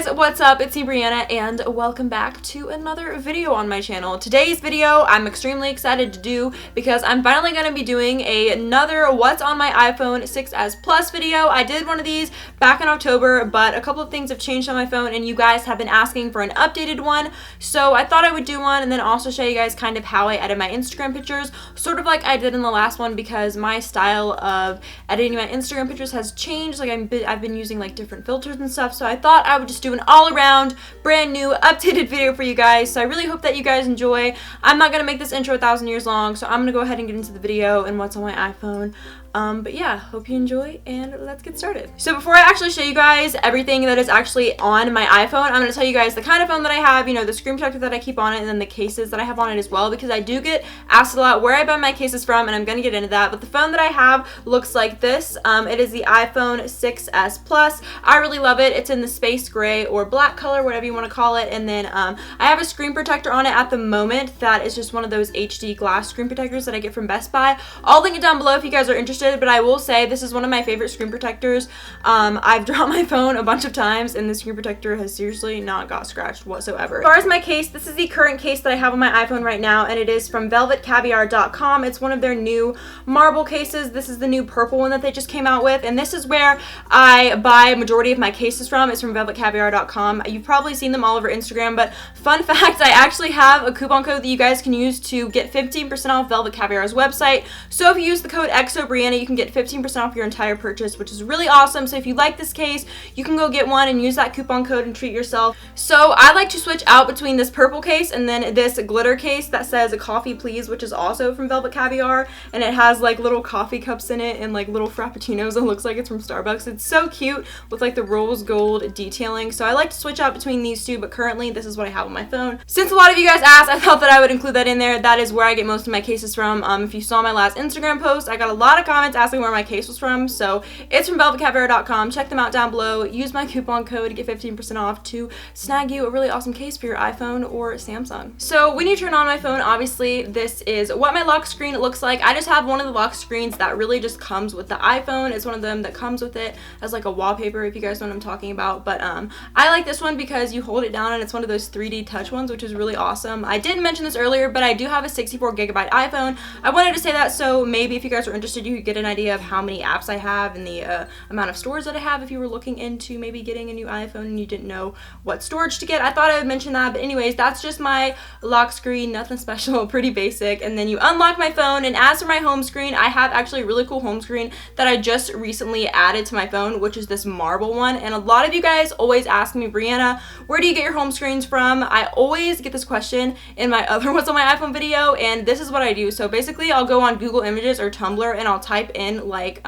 guys, what's up? It's me, Brianna, and welcome back to another video on my channel. Today's video I'm extremely excited to do because I'm finally going to be doing another What's on my iPhone 6s Plus video. I did one of these back in October, but a couple of things have changed on my phone and you guys have been asking for an updated one, so I thought I would do one and then also show you guys kind of how I edit my Instagram pictures, sort of like I did in the last one, because my style of editing my Instagram pictures has changed. Like I've been using like different filters and stuff, so I thought I would just do an all-around brand new updated video for you guys. So I really hope that you guys enjoy. I'm not gonna make this intro 1,000 years long, so I'm gonna go ahead and get into the video and what's on my iPhone. But yeah, hope you enjoy and let's get started. So before I actually show you guys everything that is actually on my iPhone, I'm going to tell you guys the kind of phone that I have, you know, the screen protector that I keep on it, and then the cases that I have on it as well, because I do get asked a lot where I buy my cases from, and I'm going to get into that. But the phone that I have looks like this. It is the iPhone 6s Plus. I really love it. It's in the space gray or black color, whatever you want to call it. And then I have a screen protector on it at the moment that is just one of those HD glass screen protectors that I get from Best Buy. I'll link it down below if you guys are interested. But I will say this is one of my favorite screen protectors. I've dropped my phone a bunch of times and the screen protector has seriously not got scratched whatsoever. As far as my case, this is the current case that I have on my iPhone right now, and it is from velvetcaviar.com. It's one of their new marble cases. This is the new purple one that they just came out with, and this is where I buy a majority of my cases from. It's from velvetcaviar.com. You've probably seen them all over Instagram, but fun fact, I actually have a coupon code that you guys can use to get 15% off Velvet Caviar's website. So if you use the code XOBrianna, you can get 15% off your entire purchase, which is really awesome. So if you like this case, you can go get one and use that coupon code and treat yourself. So I like to switch out between this purple case and then this glitter case that says "Coffee Please," which is also from Velvet Caviar, and it has like little coffee cups in it and like little frappuccinos. It looks like it's from Starbucks. It's so cute with like the rose gold detailing. So I like to switch out between these two, but currently this is what I have on my phone. Since a lot of you guys asked, I thought that I would include that in there. That is where I get most of my cases from. If you saw my last Instagram post, I got a lot of comments asking where my case was from, so it's from velvetcaviar.com. Check them out down below. Use my coupon code to get 15% off to snag you a really awesome case for your iPhone or Samsung. So when you turn on my phone, obviously this is what my lock screen looks like. I just have one of the lock screens that really just comes with the iPhone. It's one of them that comes with it as like a wallpaper, if you guys know what I'm talking about. But I like this one because you hold it down and it's one of those 3D touch ones, which is really awesome. I didn't mention this earlier, but I do have a 64GB iPhone. I wanted to say that so maybe if you guys are interested, you could get an idea of how many apps I have and the amount of storage that I have if you were looking into maybe getting a new iPhone and you didn't know what storage to get. I thought I would mention that, but anyways, that's just my lock screen, nothing special, pretty basic. And then you unlock my phone, and as for my home screen, I have actually a really cool home screen that I just recently added to my phone, which is this marble one. And a lot of you guys always ask me, Brianna, where do you get your home screens from? I always get this question in my other What's on my iPhone video, and this is what I do. So basically I'll go on Google Images or Tumblr and I'll type in like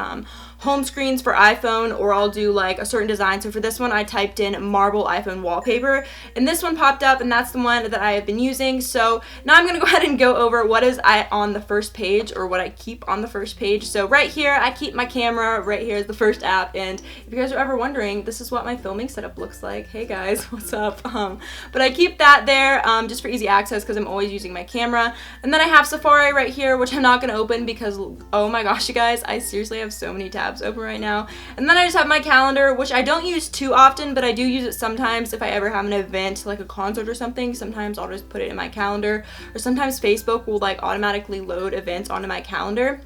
home screens for iPhone, or I'll do like a certain design. So for this one I typed in marble iPhone wallpaper and this one popped up, and that's the one that I have been using. So now I'm gonna go ahead and go over what is on the first page, or what I keep on the first page. So right here I keep my camera. Right here is the first app, and if you guys are ever wondering, this is what my filming setup looks like. Hey guys, what's up? But I keep that there just for easy access because I'm always using my camera. And then I have Safari right here, which I'm not gonna open because oh my gosh, you guys, I seriously have so many tabs open right now. And then I just have my calendar, which I don't use too often, but I do use it sometimes if I ever have an event like a concert or something. Sometimes I'll just put it in my calendar, or sometimes Facebook will like automatically load events onto my calendar.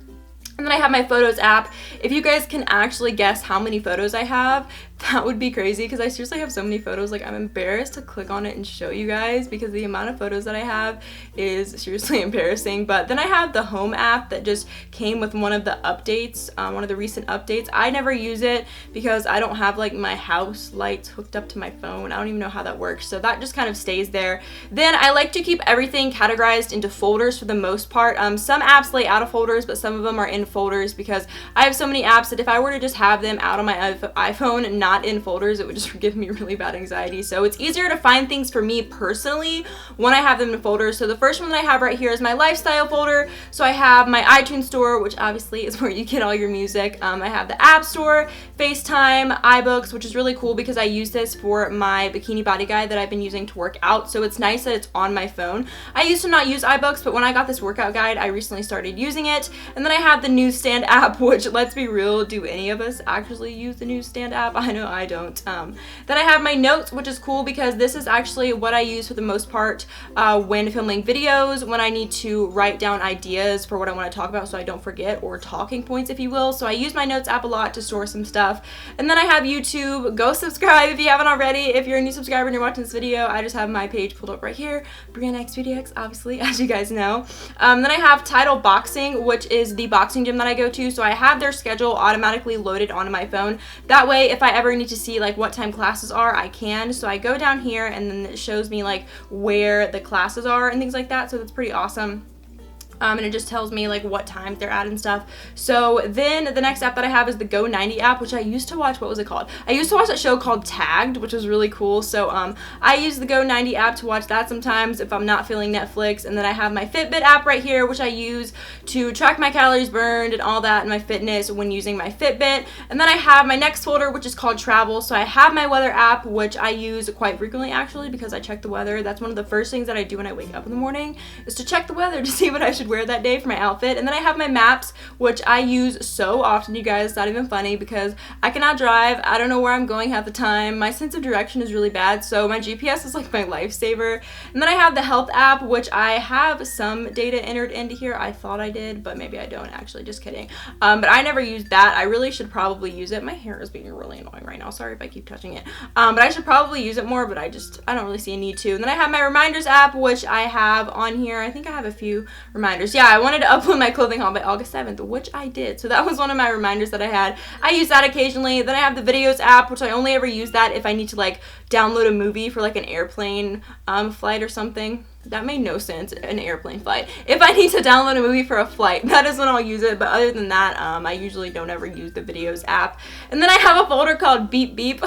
And then I have my Photos app. If you guys can actually guess how many photos I have, that would be crazy because I seriously have so many photos. Like, I'm embarrassed to click on it and show you guys because the amount of photos that I have is seriously embarrassing. But then I have the Home app that just came with one of the updates, one of the recent updates. I never use it because I don't have like my house lights hooked up to my phone. I don't even know how that works, so that just kind of stays there. Then I like to keep everything categorized into folders for the most part. Some apps lay out of folders, but some of them are in folders because I have so many apps that if I were to just have them out on my iPhone, not in folders, it would just give me really bad anxiety. So it's easier to find things for me personally when I have them in folders. So the first one that I have right here is my lifestyle folder. So I have my iTunes store, which obviously is where you get all your music. I have the App Store, FaceTime, iBooks, which is really cool because I use this for my bikini body guide that I've been using to work out. So it's nice that it's on my phone. I used to not use iBooks, but when I got this workout guide, I recently started using it. And then I have the Newsstand app, which, let's be real, do any of us actually use the Newsstand app? I know I don't. Then I have my notes, which is cool because this is actually what I use for the most part when filming videos, when I need to write down ideas for what I want to talk about so I don't forget, or talking points, if you will. So I use my notes app a lot to store some stuff. And then I have YouTube. Go subscribe if you haven't already. If you're a new subscriber and you're watching this video, I just have my page pulled up right here, BriannaxBeautyx, obviously, as you guys know. Then I have Title Boxing, which is the boxing gym that I go to. So I have their schedule automatically loaded onto my phone. That way, if I ever need to see like what time classes are, I can. So I go down here and then it shows me like where the classes are and things like that. So that's pretty awesome. And it just tells me like what times they're at and stuff. So then the next app that I have is the Go 90 app, which I used to watch. What was it called? I used to watch that show called Tagged, which was really cool. So I use the Go 90 app to watch that sometimes if I'm not feeling Netflix. And then I have my Fitbit app right here, which I use to track my calories burned and all that, and my fitness when using my Fitbit. And then I have my next folder, which is called Travel. So I have my weather app, which I use quite frequently actually, because I check the weather. That's one of the first things that I do when I wake up in the morning, is to check the weather to see what I should wear that day for my outfit. And then I have my maps, which I use so often, you guys. It's not even funny because I cannot drive. I don't know where I'm going half the time. My sense of direction is really bad, so my GPS is like my lifesaver. And then I have the health app, which I have some data entered into here. I thought I did, but maybe I don't actually, just kidding. But I never used that. I really should probably use it. My hair is being really annoying right now. Sorry if I keep touching it. But I should probably use it more, but I don't really see a need to. And then I have my reminders app, which I have on here. I think I have a few reminders. Yeah, I wanted to upload my clothing haul by August 7th, which I did. So that was one of my reminders that I had. I use that occasionally. Then I have the videos app, which I only ever use that if I need to like download a movie for like an airplane flight or something. That made no sense, an airplane flight. If I need to download a movie for a flight, that is when I'll use it. But other than that, I usually don't ever use the videos app. And then I have a folder called Beep Beep,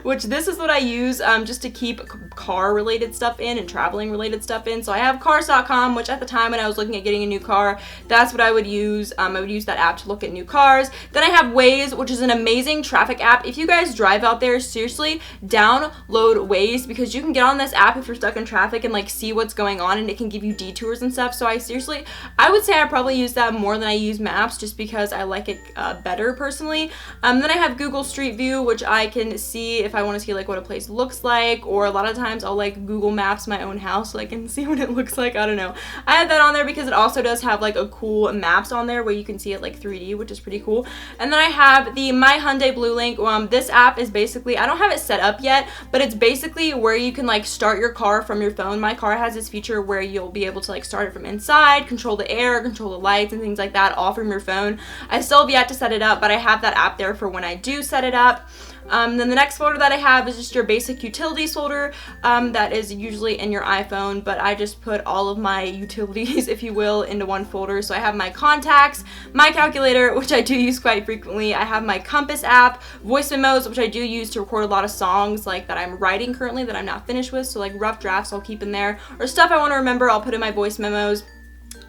which this is what I use just to keep car related stuff in and traveling related stuff in. So I have cars.com, which at the time when I was looking at getting a new car, that's what I would use. I would use that app to look at new cars. Then I have Waze, which is an amazing traffic app. If you guys drive out there, seriously, download Waze, because you can get on this app if you're stuck in traffic and like see what's going on, and it can give you detours and stuff. So I would say I probably use that more than I use maps, just because I like it better personally. Then I have Google Street View, which I can see if I want to see like what a place looks like, or a lot of times I'll like Google Maps my own house so I can see what it looks like. I don't know. I have that on there because it also does have like a cool maps on there where you can see it like 3D, which is pretty cool. And then I have the My Hyundai Blue Link. This app is basically, I don't have it set up yet, but it's basically where you can like start your car from your phone. My car has this feature where you'll be able to like start it from inside, control the air, control the lights and things like that, all from your phone. I still have yet to set it up, but I have that app there for when I do set it up. Then the next folder that I have is just your basic utilities folder that is usually in your iPhone, but I just put all of my utilities, if you will, into one folder. So I have my contacts, my calculator, which I do use quite frequently. I have my Compass app, voice memos, which I do use to record a lot of songs like that I'm writing currently that I'm not finished with. So like rough drafts I'll keep in there, or stuff I want to remember I'll put in my voice memos.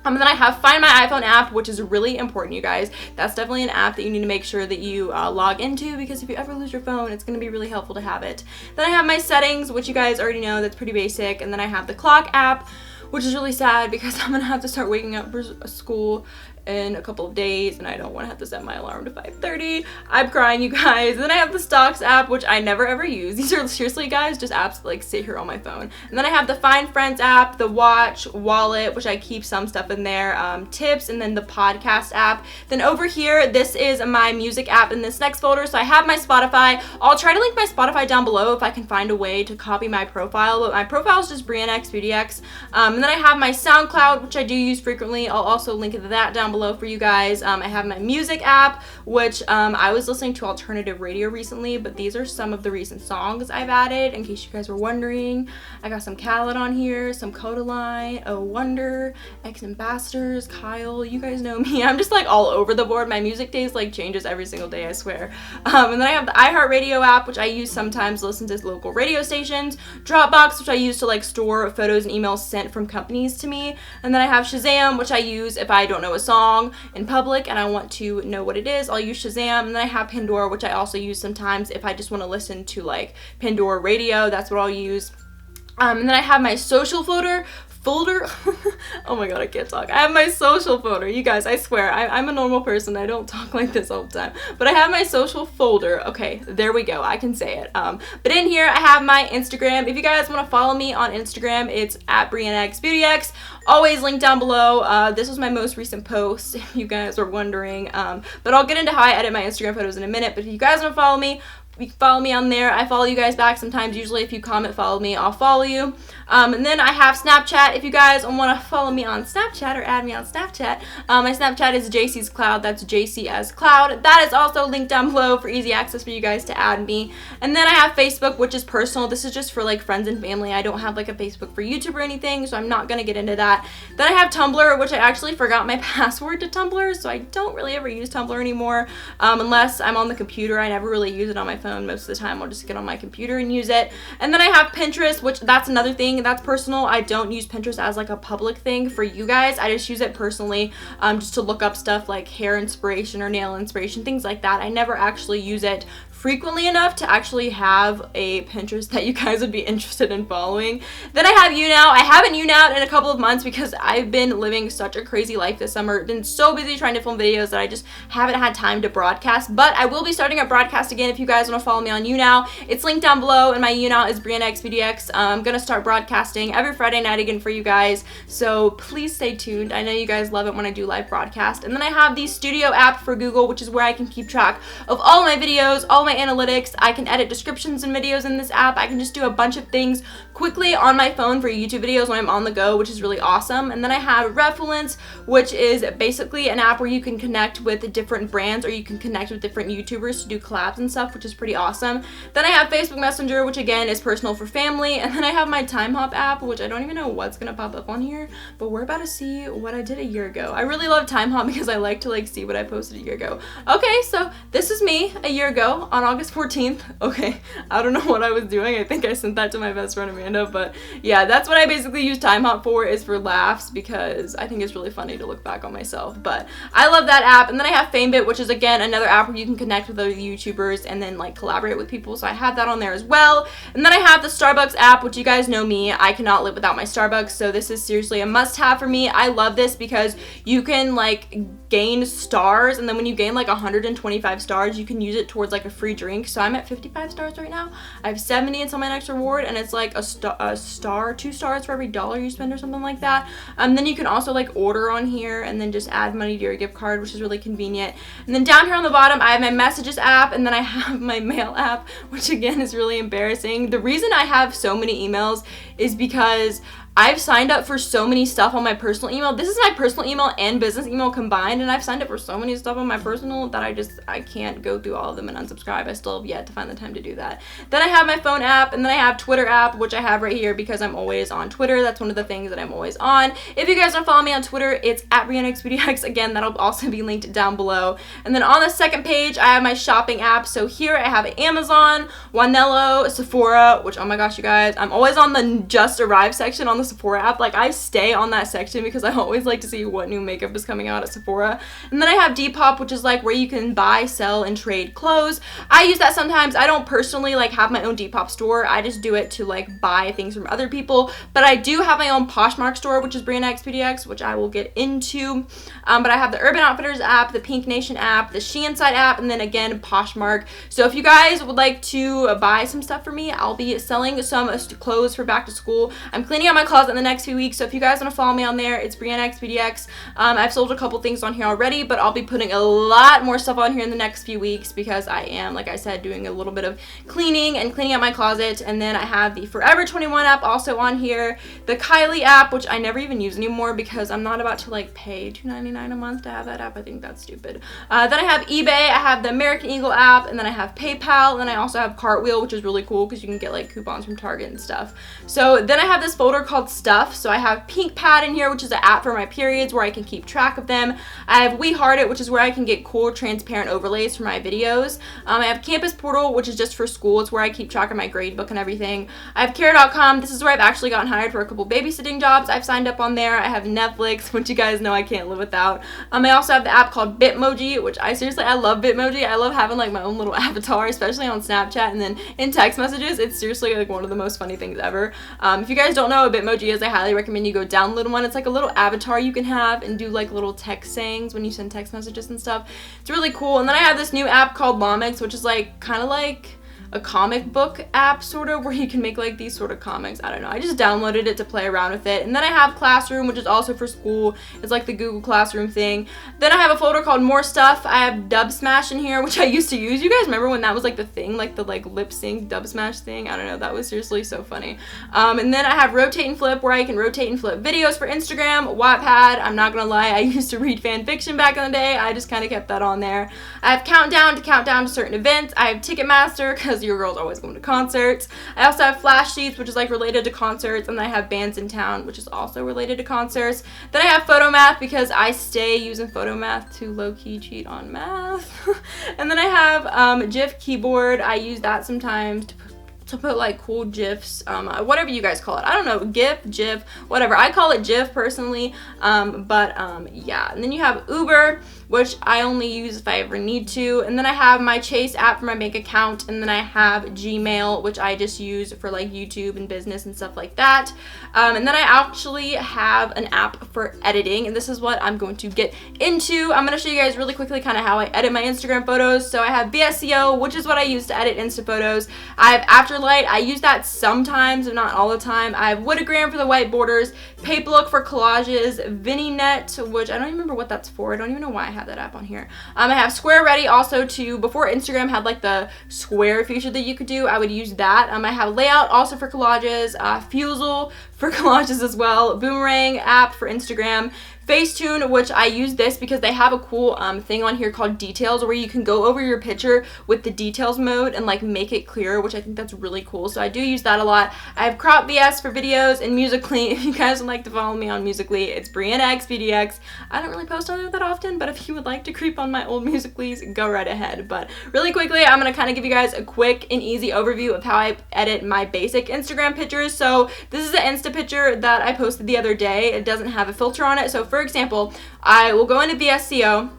And then I have Find My iPhone app, which is really important, you guys. That's definitely an app that you need to make sure that you log into, because if you ever lose your phone, it's going to be really helpful to have it. Then I have my settings, which you guys already know, that's pretty basic. And then I have the clock app, which is really sad because I'm going to have to start waking up for school in a couple of days, and I don't want to have to set my alarm to 5:30. I'm crying, you guys. And then I have the Stocks app, which I never ever use. These are seriously, guys, just apps that like sit here on my phone. And then I have the Find Friends app, the Watch, Wallet, which I keep some stuff in there, Tips, and then the Podcast app. Then over here, this is my music app in this next folder. So I have my Spotify. I'll try to link my Spotify down below if I can find a way to copy my profile, but my profile is just BriannaxBeautyx. And then I have my SoundCloud, which I do use frequently. I'll also link that down below for you guys. I have my music app, which I was listening to alternative radio recently, but these are some of the recent songs I've added, in case you guys were wondering. I got some Khaled on here, some Kodaline, Oh Wonder, Ex Ambassadors, Kyle, you guys know me. I'm just like all over the board. My music taste like changes every single day, I swear. And then I have the Iheartradio app, which I use sometimes to listen to local radio stations, Dropbox, which I use to like store photos and emails sent from companies to me, and then I have Shazam, which I use if I don't know a song in public and I want to know what it is. I'll use Shazam. And then I have Pandora, which I also use sometimes if I just want to listen to like Pandora radio. That's what I'll use. And then I have my social folder folder. Oh my god, I can't talk. I have my social folder. You guys, I swear, I'm a normal person. I don't talk like this all the time. But I have my social folder. Okay, there we go. I can say it. But in here, I have my Instagram. If you guys want to follow me on Instagram, it's at BriannaxBeautyx. Always linked down below. This was my most recent post, if you guys are wondering. But I'll get into how I edit my Instagram photos in a minute. But if you guys want to follow me, you can follow me on there. I follow you guys back sometimes. Usually if you comment, follow me, I'll follow you. And then I have Snapchat. If you guys want to follow me on Snapchat or add me on Snapchat, my Snapchat is JC's Cloud. That's JC as Cloud. That is also linked down below for easy access for you guys to add me. And then I have Facebook, which is personal. This is just for like friends and family. I don't have like a Facebook for YouTube or anything, so I'm not going to get into that. Then I have Tumblr, which I actually forgot my password to Tumblr, so I don't really ever use Tumblr anymore. Unless I'm on the computer. I never really use it on my phone. Most of the time I'll just get on my computer and use it. And then I have Pinterest, which that's another thing. That's personal. I don't use Pinterest as like a public thing for you guys. I just use it personally, just to look up stuff like hair inspiration or nail inspiration, things like that. I never actually use it frequently enough to actually have a Pinterest that you guys would be interested in following. Then I have YouNow. I haven't YouNowed in a couple of months because I've been living such a crazy life this summer. Been so busy trying to film videos that I just haven't had time to broadcast, but I will be starting a broadcast again if you guys want to follow me on YouNow. It's linked down below, and my YouNow is BriannaxBeautyx. I'm gonna start broadcasting every Friday night again for you guys, so please stay tuned. I know you guys love it when I do live broadcast. And then I have the Studio app for Google, which is where I can keep track of all my videos, all my analytics. I can edit descriptions and videos in this app. I can just do a bunch of things quickly on my phone for YouTube videos when I'm on the go, which is really awesome. And then I have Refluence, which is basically an app where you can connect with different brands, or you can connect with different YouTubers to do collabs and stuff, which is pretty awesome. Then I have Facebook Messenger, which again is personal for family. And then I have my Time Hop app, which I don't even know what's gonna pop up on here, but we're about to see what I did a year ago. I really love Time Hop because I like to like see what I posted a year ago. Okay, so this is me a year ago on August 14th. Okay, I don't know what I was doing. I think I sent that to my best friend Amanda, but yeah, that's what I basically use Time Hop for, is for laughs, because I think it's really funny to look back on myself. But I love that app. And then I have FameBit, which is again another app where you can connect with other YouTubers and then like collaborate with people, so I have that on there as well. And then I have the Starbucks app, which you guys know me, I cannot live without my Starbucks, so this is seriously a must-have for me. I love this because you can like gain stars, and then when you gain like 125 stars, you can use it towards like a free drink. So I'm at 55 stars right now. I have 70 until my next reward, and it's like 2 stars for every dollar you spend or something like that. Then you can also like order on here and then just add money to your gift card, which is really convenient. And then down here on the bottom, I have my Messages app, and then I have my Mail app, which again is really embarrassing. The reason I have so many emails is because I've signed up for so many stuff on my personal email. This is my personal email and business email combined, and I've signed up for so many stuff on my personal that I can't go through all of them and unsubscribe. I still have yet to find the time to do that. Then I have my phone app, and then I have Twitter app, which I have right here because I'm always on Twitter. That's one of the things that I'm always on. If you guys don't follow me on Twitter, it's at BriannaxBeautyx. Again, that'll also be linked down below. And then on the second page, I have my shopping app. So here I have Amazon, Wanello, Sephora, which, oh my gosh, you guys, I'm always on the just arrived section on the Sephora app. Like, I stay on that section because I always like to see what new makeup is coming out at Sephora. And then I have Depop, which is like where you can buy, sell, and trade clothes. I use that sometimes. I don't personally like have my own Depop store. I just do it to like buy things from other people. But I do have my own Poshmark store, which is BriannaxBeautyx, which I will get into. But I have the Urban Outfitters app, the Pink Nation app, the Shein site app, and then again Poshmark. So if you guys would like to buy some stuff for me, I'll be selling some clothes for back to school. I'm cleaning out my closet in the next few weeks, so if you guys want to follow me on there, it's BriannaxBeautyx. I've sold a couple things on here already, but I'll be putting a lot more stuff on here in the next few weeks because I am, like I said, doing a little bit of cleaning and cleaning out my closet. And then I have the Forever 21 app also on here, the Kylie app, which I never even use anymore because I'm not about to like pay $2.99 a month to have that app. I think that's stupid. Then I have eBay, I have the American Eagle app, and then I have PayPal, and then I also have Cartwheel, which is really cool because you can get like coupons from Target and stuff. So then I have this folder called Stuff. So I have Pink Pad in here, which is an app for my periods where I can keep track of them. I have We Heart It, which is where I can get cool transparent overlays for my videos. I have Campus Portal, which is just for school. It's where I keep track of my grade book and everything. I have Care.com. This is where I've actually gotten hired for a couple babysitting jobs. I've signed up on there. I have Netflix, which you guys know I can't live without. I also have the app called Bitmoji, which I love Bitmoji. I love having like my own little avatar, especially on Snapchat and then in text messages. It's seriously like one of the most funny things ever. If you guys don't know what Bitmoji Bitmoji is, I highly recommend you go download one. It's like a little avatar you can have and do like little text sayings when you send text messages and stuff. It's really cool. And then I have this new app called Lomix, which is like kind of like a comic book app sort of, where you can make like these sort of comics. I don't know, I just downloaded it to play around with it. And then I have Classroom, which is also for school. It's like the Google Classroom thing. Then I have a folder called More Stuff. I have Dub Smash in here, which I used to use. You guys remember when that was like the thing, like the like lip sync Dub Smash thing? I don't know, that was seriously so funny. And then I have Rotate and Flip, where I can rotate and flip videos for Instagram. Wattpad, I'm not gonna lie, I used to read fan fiction back in the day. I just kind of kept that on there. I have Countdown to count down to certain events. I have Ticketmaster, because your girl's always going to concerts. I also have Flash Sheets, which is like related to concerts, and then I have Bands in Town, which is also related to concerts. Then I have Photomath, because I stay using Photomath to low-key cheat on math. And then I have GIF Keyboard. I use that sometimes to put like cool GIFs, whatever you guys call it. I don't know, GIF, whatever. I call it GIF personally, yeah. And then you have Uber, which I only use if I ever need to. And then I have my Chase app for my bank account. And then I have Gmail, which I just use for like YouTube and business and stuff like that. And then I actually have an app for editing, and this is what I'm going to get into. I'm going to show you guys really quickly kind of how I edit my Instagram photos. So I have VSCO, which is what I use to edit Insta photos. I have Afterlight. I use that sometimes, if not all the time. I have Woodigram for the white borders, Paperlook for collages, ViniNet, which I don't even remember what that's for. I don't even know why I have that app on here. I have Square Ready also to, before Instagram had like the square feature that you could do, I would use that. I have Layout also for collages, Fusel for collages as well, Boomerang app for Instagram, Facetune, which I use this because they have a cool thing on here called Details, where you can go over your picture with the details mode and like make it clearer, which I think that's really cool. So I do use that a lot. I have Crop VS for videos and Musical.ly. If you guys would like to follow me on Musical.ly, it's BriannaxBeautyx. I don't really post on there that often, but if you would like to creep on my old Musical.lys, go right ahead. But really quickly, I'm gonna kind of give you guys a quick and easy overview of how I edit my basic Instagram pictures. So this is the Insta picture that I posted the other day. It doesn't have a filter on it. So for example, I will go into VSCO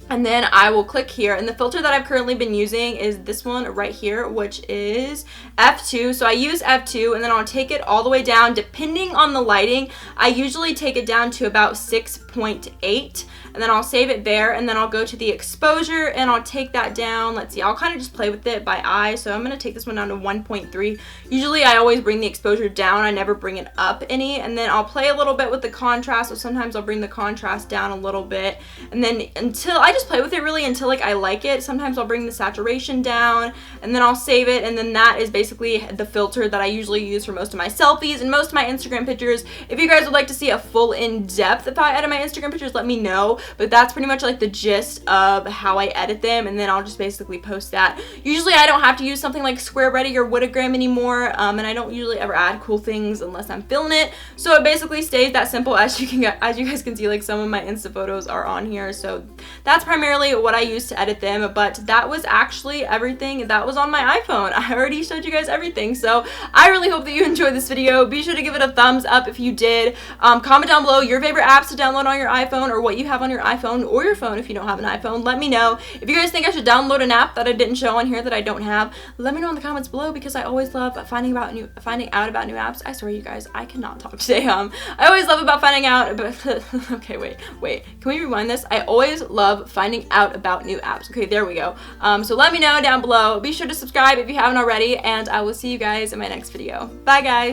and then I will click here, and the filter that I've currently been using is this one right here, which is F2. So I use F2, and then I'll take it all the way down. Depending on the lighting, I usually take it down to about 6.8, and then I'll save it there, and then I'll go to the exposure and I'll take that down. Let's see, I'll kind of just play with it by eye. So I'm going to take this one down to 1.3. Usually I always bring the exposure down, I never bring it up any, and then I'll play a little bit with the contrast. So sometimes I'll bring the contrast down a little bit, and then until I just play with it really until like I like it. Sometimes I'll bring the saturation down, and then I'll save it, and then that is basically the filter that I usually use for most of my selfies and most of my Instagram pictures. If you guys would like to see a full in-depth of how I edit my Instagram pictures, let me know. But that's pretty much like the gist of how I edit them, and then I'll just basically post that. Usually I don't have to use something like Square Ready or Woodigram anymore, and I don't usually ever add cool things unless I'm feeling it. So it basically stays that simple. As you guys can see, like some of my Insta photos are on here. So that's primarily what I use to edit them. But that was actually everything that was on my iPhone. I already showed you guys everything. So I really hope that you enjoyed this video. Be sure to give it a thumbs up if you did. Comment down below your favorite apps to download on your iPhone, or what you have on your iPhone or your phone if you don't have an iPhone. Let me know. If you guys think I should download an app that I didn't show on here that I don't have, let me know in the comments below, because I always love finding out about new apps. I swear, you guys, I cannot talk today. I always love about finding out about okay, wait. Can we rewind this? I always love finding out about new apps. Okay, there we go. So let me know down below. Be sure to subscribe if you haven't already, and I will see you guys in my next video. Bye, guys.